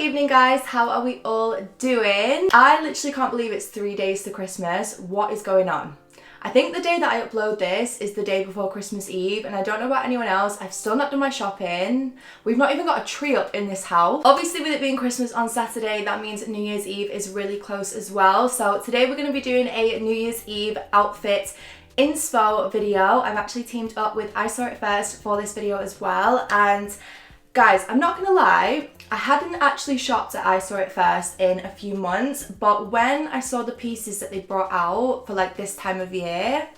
evening guys, how are we all doing? I literally can't believe it's 3 days to Christmas. What is going on? I think the day that I upload this is the day before Christmas Eve, and I don't know about anyone else, I've still not done my shopping. We've not even got a tree up in this house. Obviously with it being Christmas on Saturday, that means New Year's Eve is really close as well. So today we're going to be doing a New Year's Eve outfit inspo video. I've actually teamed up with I Saw It First for this video as well, and guys, I'm not gonna lie, I hadn't actually shopped at I Saw It First in a few months, but when I saw the pieces that they brought out for like this time of year,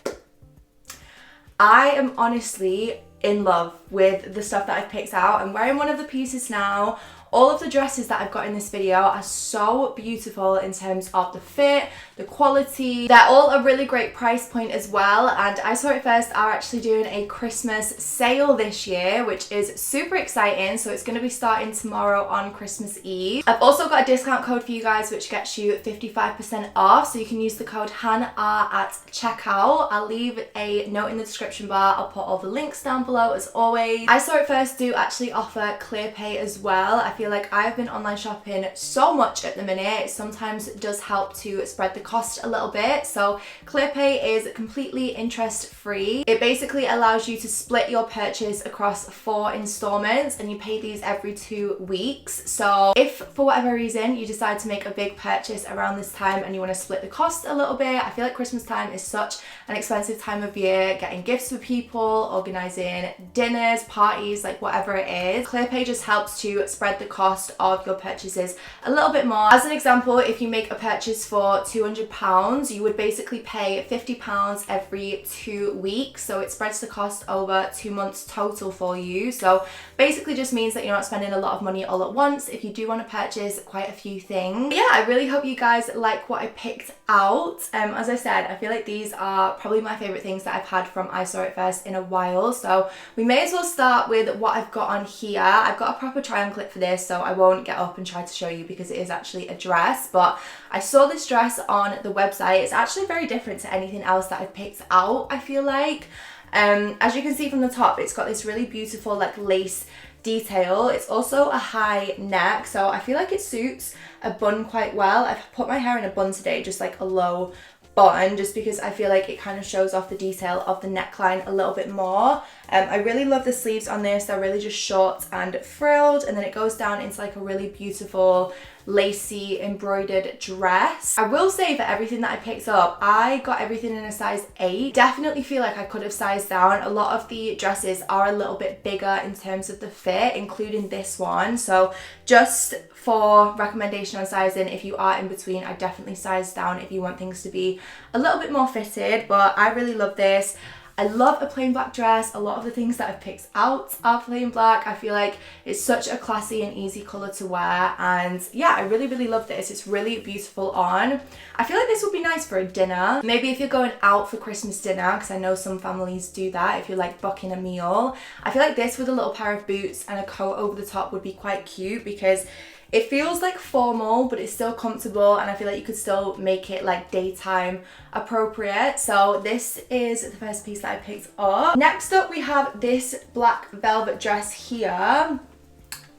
I am honestly in love with the stuff that I've picked out. I'm wearing one of the pieces now. All of the dresses that I've got in this video are so beautiful in terms of the fit, the quality. They're all a really great price point as well, and I Saw It First are actually doing a Christmas sale this year, which is super exciting. So it's going to be starting tomorrow on Christmas Eve. I've also got a discount code for you guys which gets you 55% off, so you can use the code HANR at checkout. I'll leave a note in the description bar. I'll put all the links down below as always. I Saw It First do actually offer Clearpay as well. I feel like I've been online shopping so much at the minute, it sometimes does help to spread the cost a little bit. So Clearpay is completely interest free. It basically allows you to split your purchase across 4 installments, and you pay these every 2 weeks. So if for whatever reason you decide to make a big purchase around this time and you want to split the cost a little bit, I feel like Christmas time is such an expensive time of year, getting gifts for people, organising dinners, parties, like whatever it is. Clearpay just helps to spread the cost of your purchases a little bit more. As an example, if you make a purchase for £200, you would basically pay £50 every 2 weeks, so it spreads the cost over 2 months total for you. So basically just means that you're not spending a lot of money all at once if you do want to purchase quite a few things. But yeah, I really hope you guys like what I picked out. As I said, I feel like these are probably my favourite things that I've had from I Saw It First in a while, so we may as well start with what I've got on here. I've got a proper try on clip for this, so I won't get up and try to show you because it is actually a dress, but I saw this dress on the website. It's actually very different to anything else that I've picked out, I feel like. As you can see from the top, it's got this really beautiful like lace detail. It's also a high neck, so I feel like it suits a bun quite well. I've put my hair in a bun today, just like a low bun, just because I feel like it kind of shows off the detail of the neckline a little bit more. I really love the sleeves on this. They're really just short and frilled, and then it goes down into like a really beautiful lacy embroidered dress. I will say for everything that I picked up, I got everything in a size 8. Definitely feel like I could have sized down. A lot of the dresses are a little bit bigger in terms of the fit, including this one. So just for recommendation on sizing, if you are in between, I definitely size down if you want things to be a little bit more fitted. But I really love this. I love a plain black dress. A lot of the things that I've picked out are plain black. I feel like it's such a classy and easy colour to wear, and yeah, I really love this. It's really beautiful on. I feel like this would be nice for a dinner. Maybe if you're going out for Christmas dinner, because I know some families do that, if you're like booking a meal. I feel like this with a little pair of boots and a coat over the top would be quite cute, because it feels like formal, but it's still comfortable, and I feel like you could still make it like daytime appropriate. So this is the first piece that I picked up. Next up, we have this black velvet dress here.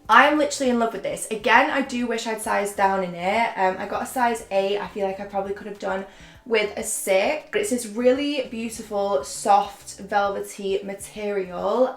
I'm literally in love with this. Again, I do wish I'd sized down in it. I got a size 8. I feel like I probably could have done with a 6. But it's this really beautiful, soft, velvety material.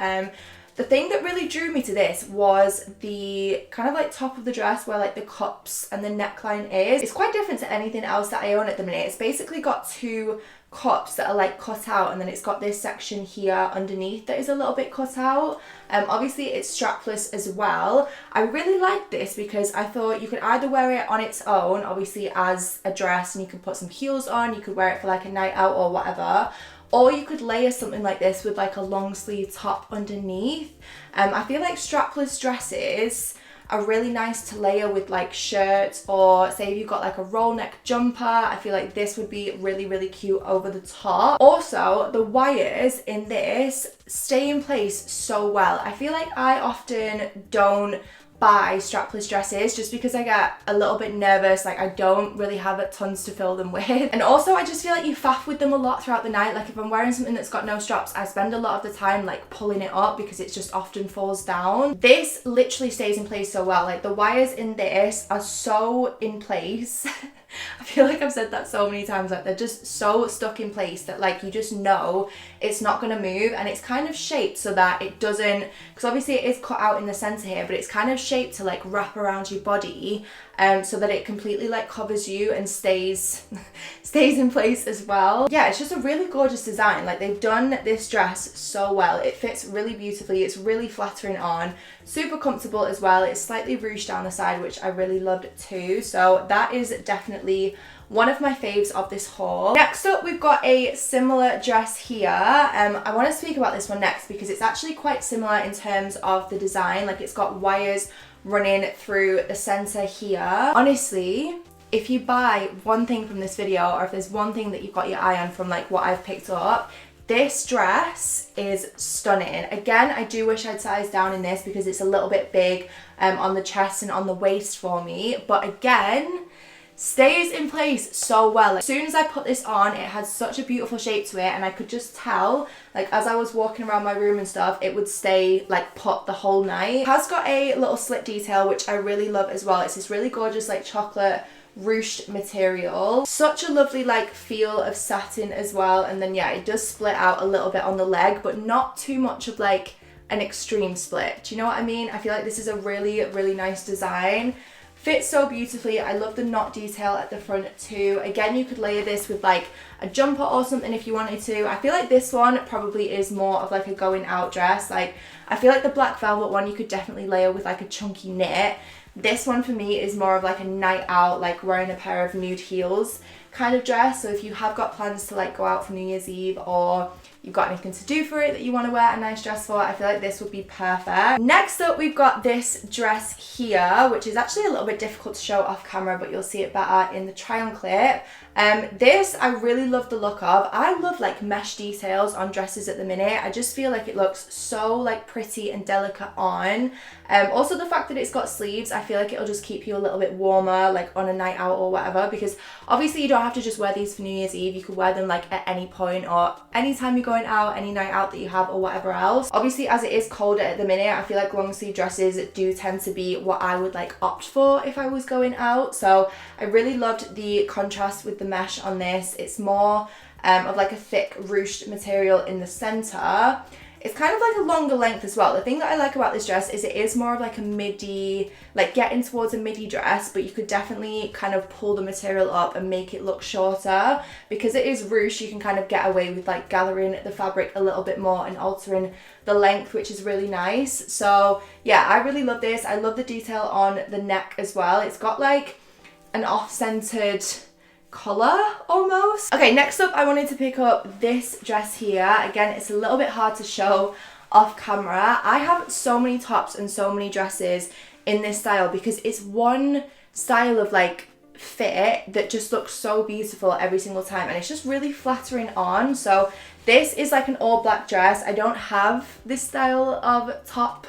The thing that really drew me to this was the kind of like top of the dress where like the cups and the neckline is. It's quite different to anything else that I own at the minute. It's basically got 2 cups that are like cut out, and then it's got this section here underneath that is a little bit cut out. Obviously it's strapless as well. I really like this because I thought you could either wear it on its own, obviously as a dress, and you could put some heels on, you could wear it for like a night out or whatever, or you could layer something like this with like a long sleeve top underneath. I feel like strapless dresses are really nice to layer with like shirts, or say if you've got like a roll neck jumper, I feel like this would be really cute over the top. Also, the wires in this stay in place so well. I feel like I often don't buy strapless dresses just because I get a little bit nervous. Like, I don't really have tons to fill them with. And also I just feel like you faff with them a lot throughout the night. Like, if I'm wearing something that's got no straps, I spend a lot of the time like pulling it up because it just often falls down. This literally stays in place so well. Like, the wires in this are so in place. I feel like I've said that so many times, like they're just so stuck in place that like you just know it's not going to move, and it's kind of shaped so that it doesn't, because obviously it is cut out in the center here, but it's kind of shaped to like wrap around your body so that it completely like covers you and stays in place as well. Yeah, it's just a really gorgeous design. Like, they've done this dress so well. It fits really beautifully. It's really flattering on, super comfortable as well. It's slightly ruched down the side, which I really loved too. So that is definitely one of my faves of this haul. Next up, we've got a similar dress here. I want to speak about this one next because it's actually quite similar in terms of the design. Like, it's got wires running through the center here. Honestly, if you buy one thing from this video, or if there's one thing that you've got your eye on from like what I've picked up, this dress is stunning. Again, I do wish I'd sized down in this because it's a little bit big on the chest and on the waist for me. But again, stays in place so well. As soon as I put this on, it had such a beautiful shape to it, and I could just tell, like, as I was walking around my room and stuff, it would stay like put the whole night. It has got a little slit detail, which I really love as well. It's this really gorgeous like chocolate ruched material. Such a lovely like feel of satin as well. And then yeah, it does split out a little bit on the leg, but not too much of like an extreme split. Do you know what I mean? I feel like this is a really, really nice design. Fits so beautifully. I love the knot detail at the front too. Again, you could layer this with like a jumper or something if you wanted to. I feel like this one probably is more of like a going out dress. Like, I feel like the black velvet one you could definitely layer with like a chunky knit. This one for me is more of like a night out, like wearing a pair of nude heels kind of dress. So if you have got plans to like go out for New Year's Eve, or you've got anything to do for it that you want to wear a nice dress for, I feel like this would be perfect. Next up, we've got this dress here, which is actually a little bit difficult to show off camera, but you'll see it better in the try on clip. This I really love the look of. I love like mesh details on dresses at the minute. I just feel like it looks so like pretty and delicate on. Also the fact that it's got sleeves, I feel like it'll just keep you a little bit warmer like on a night out or whatever, because obviously you don't have to just wear these for New Year's Eve. You could wear them like at any point or anytime you're going out, any night out that you have or whatever else. Obviously, as it is colder at the minute, I feel like long sleeve dresses do tend to be what I would like opt for if I was going out. So I really loved the contrast with the mesh on this. It's more of like a thick ruched material in the center. It's kind of like a longer length as well. The thing that I like about this dress is it is more of like a midi, like getting towards a midi dress, but you could definitely kind of pull the material up and make it look shorter. Because it is ruched, you can kind of get away with like gathering the fabric a little bit more and altering the length, which is really nice. So yeah, I really love this. I love the detail on the neck as well. It's got like an off-centered collar almost. Okay, next up I wanted to pick up this dress here. Again, it's a little bit hard to show off camera. I have so many tops and so many dresses in this style because it's one style of like fit that just looks so beautiful every single time, and it's just really flattering on. So this is like an all black dress. I don't have this style of top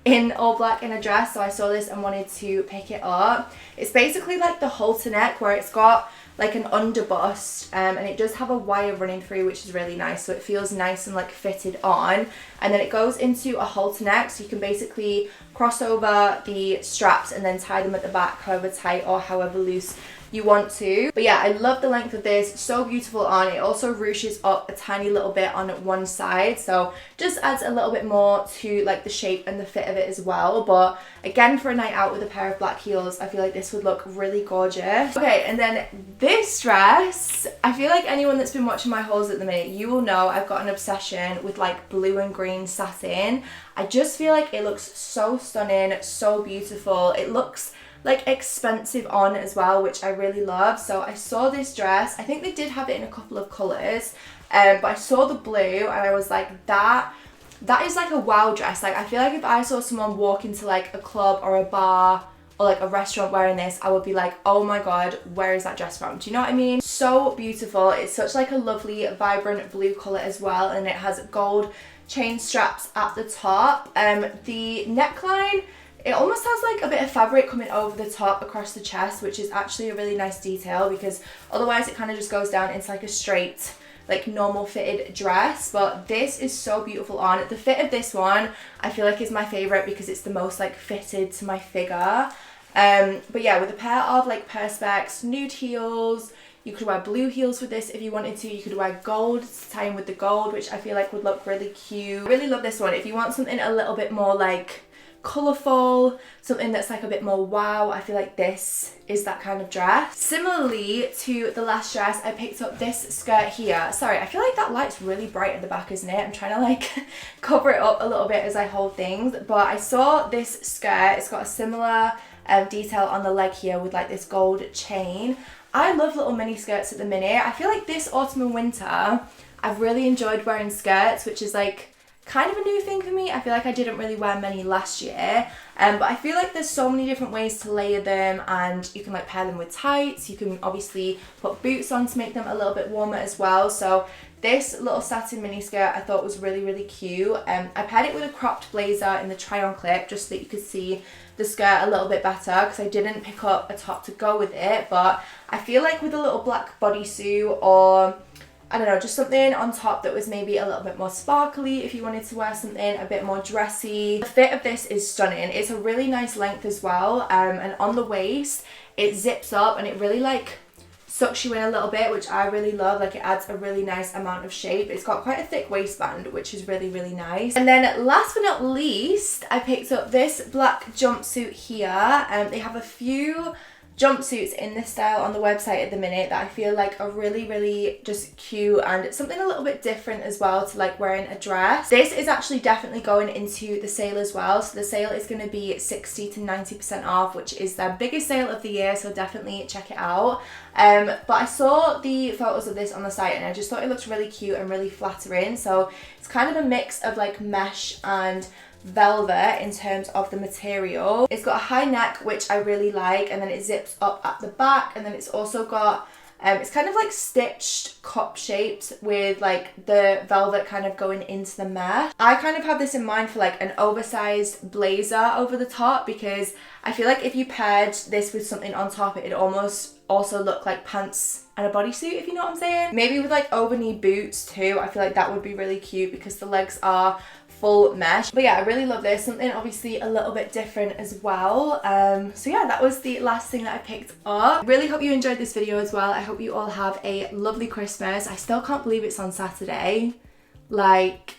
in all black in a dress, so I saw this and wanted to pick it up. It's basically like the halter neck where it's got like an underbust and it does have a wire running through, which is really nice, so it feels nice and like fitted on. And then it goes into a halter neck, so you can basically cross over the straps and then tie them at the back however tight or however loose you want to. But yeah, I love the length of this, so beautiful on. It also ruches up a tiny little bit on one side, so just adds a little bit more to like the shape and the fit of it as well. But again, for a night out with a pair of black heels, I feel like this would look really gorgeous. Okay, and then this dress, I feel like anyone that's been watching my hauls at the minute, you will know I've got an obsession with like blue and green satin. I just feel like it looks so stunning, so beautiful. It looks like expensive on as well, which I really love. So I saw this dress, I think they did have it in a couple of colors, but I saw the blue and I was like, that is like a wow dress. Like, I feel like if I saw someone walk into like a club or a bar or like a restaurant wearing this, I would be like, oh my god, where is that dress from? Do you know what I mean? So beautiful. It's such like a lovely vibrant blue color as well, and it has gold chain straps at the top. The neckline It almost has like a bit of fabric coming over the top across the chest, which is actually a really nice detail because otherwise it kind of just goes down into like a straight, like normal fitted dress. But this is so beautiful on. The fit of this one I feel like is my favorite because it's the most like fitted to my figure. But yeah, with a pair of like perspex nude heels, you could wear blue heels with this if you wanted to. You could wear gold to tie in with the gold, which I feel like would look really cute. I really love this one. If you want something a little bit more like colourful, something that's like a bit more wow, I feel like this is that kind of dress. Similarly to the last dress, I picked up this skirt here. Sorry, I feel like that light's really bright at the back, isn't it? I'm trying to like cover it up a little bit as I hold things, but I saw this skirt. It's got a similar detail on the leg here with like this gold chain. I love little mini skirts at the minute. I feel like this autumn and winter I've really enjoyed wearing skirts, which is like kind of a new thing for me. I feel like I didn't really wear many last year, but I feel like there's so many different ways to layer them, and you can like pair them with tights. You can obviously put boots on to make them a little bit warmer as well. So this little satin mini skirt I thought was really, really cute. I paired it with a cropped blazer in the try on clip just so that you could see the skirt a little bit better, because I didn't pick up a top to go with it. But I feel like with a little black bodysuit, or I don't know, just something on top that was maybe a little bit more sparkly if you wanted to wear something a bit more dressy. The fit of this is stunning. It's a really nice length as well, and on the waist it zips up and it really like sucks you in a little bit, which I really love. Like, it adds a really nice amount of shape. It's got quite a thick waistband, which is really, really nice. And then last but not least, I picked up this black jumpsuit here. They have a few jumpsuits in this style on the website at the minute that I feel like are really, really just cute, and it's something a little bit different as well to like wearing a dress. This is actually definitely going into the sale as well. So the sale is going to be 60 to 90% off, which is their biggest sale of the year, so definitely check it out. But I saw the photos of this on the site and I just thought it looked really cute and really flattering. So it's kind of a mix of like mesh and velvet in terms of the material. It's got a high neck, which I really like, and then it zips up at the back, and then it's also got it's kind of like stitched cup shaped with like the velvet kind of going into the mesh. I kind of have this in mind for like an oversized blazer over the top, because I feel like if you paired this with something on top, it'd almost also look like pants and a bodysuit, if you know what I'm saying. Maybe with like over-knee boots too. I feel like that would be really cute because the legs are full mesh. But yeah, I really love this. Something obviously a little bit different as well. So yeah, that was the last thing that I picked up. Really hope you enjoyed this video as well. I hope you all have a lovely Christmas. I still can't believe it's on Saturday. Like,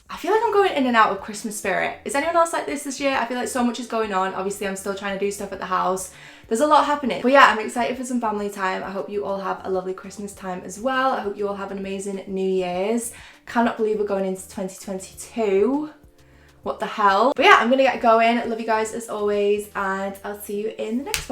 I feel like I'm going in and out of Christmas spirit. Is anyone else like this year? I feel like so much is going on. Obviously, I'm still trying to do stuff at the house. There's a lot happening. But yeah, I'm excited for some family time. I hope you all have a lovely Christmas time as well. I hope you all have an amazing New Year's. Cannot believe we're going into 2022. What the hell? But yeah, I'm gonna get going. Love you guys as always, and I'll see you in the next one.